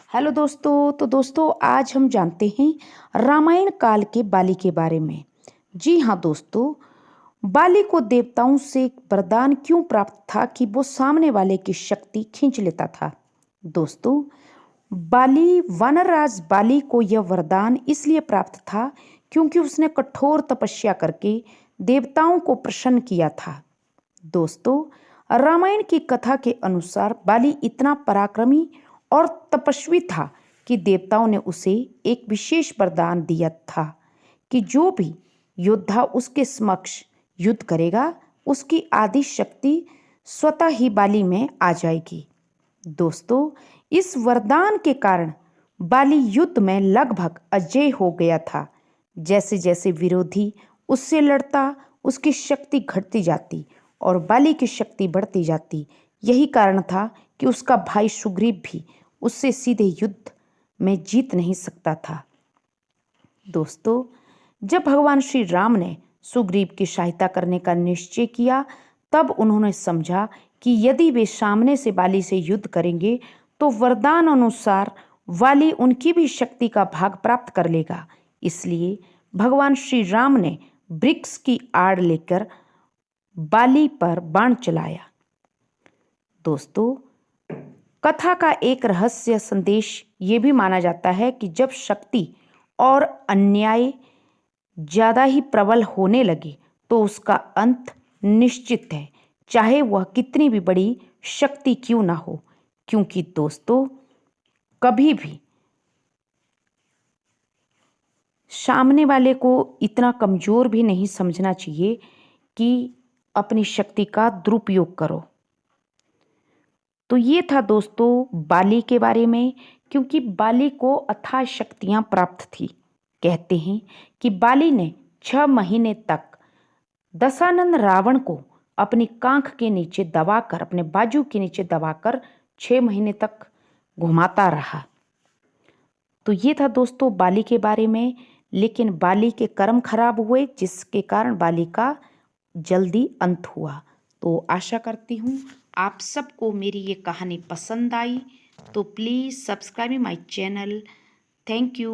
Hello दोस्तों। तो दोस्तों आज हम जानते हैं रामायण काल के बाली के बारे में। जी हाँ दोस्तों, बाली को देवताओं से एक वरदान क्यों प्राप्त था कि वो सामने वाले की शक्ति खींच लेता था। दोस्तों, वानरराज बाली को यह वरदान इसलिए प्राप्त था क्योंकि उसने कठोर तपस्या करके देवताओं को प्रसन्न किया था। दोस्तों, रामायण की कथा के अनुसार बाली इतना पराक्रमी और तपस्वी था कि देवताओं ने उसे एक विशेष वरदान दिया था कि जो भी योद्धा उसके समक्ष युद्ध करेगा उसकी आदि शक्ति स्वतः ही बाली में आ जाएगी। दोस्तों, इस वरदान के कारण बाली युद्ध में लगभग अजेय हो गया था। जैसे जैसे विरोधी उससे लड़ता उसकी शक्ति घटती जाती और बाली की शक्ति बढ़ती जाती। यही कारण था कि उसका भाई सुग्रीव भी उससे सीधे युद्ध में जीत नहीं सकता था। दोस्तों, जब भगवान श्री राम ने सुग्रीव की सहायता करने का निश्चय किया तब उन्होंने समझा कि यदि वे सामने से बाली से युद्ध करेंगे तो वरदान अनुसार वाली उनकी भी शक्ति का भाग प्राप्त कर लेगा। इसलिए भगवान श्री राम ने वृक्ष की आड़ लेकर बाली पर बाण चलाया। दोस्तों, कथा का एक रहस्य संदेश ये भी माना जाता है कि जब शक्ति और अन्याय ज़्यादा ही प्रबल होने लगे तो उसका अंत निश्चित है, चाहे वह कितनी भी बड़ी शक्ति क्यों ना हो। क्योंकि दोस्तों, कभी भी सामने वाले को इतना कमज़ोर भी नहीं समझना चाहिए कि अपनी शक्ति का दुरुपयोग करो। तो ये था दोस्तों बाली के बारे में। क्योंकि बाली को अथाह शक्तियाँ प्राप्त थी। कहते हैं कि बाली ने 6 महीने तक दशानन रावण को अपनी कांख के नीचे दबाकर, अपने बाजू के नीचे दबाकर 6 महीने तक घुमाता रहा। तो ये था दोस्तों बाली के बारे में। लेकिन बाली के कर्म खराब हुए जिसके कारण बाली का जल्दी अंत हुआ। तो आशा करती हूँ आप सबको मेरी ये कहानी पसंद आई। तो please subscribe my channel. Thank you.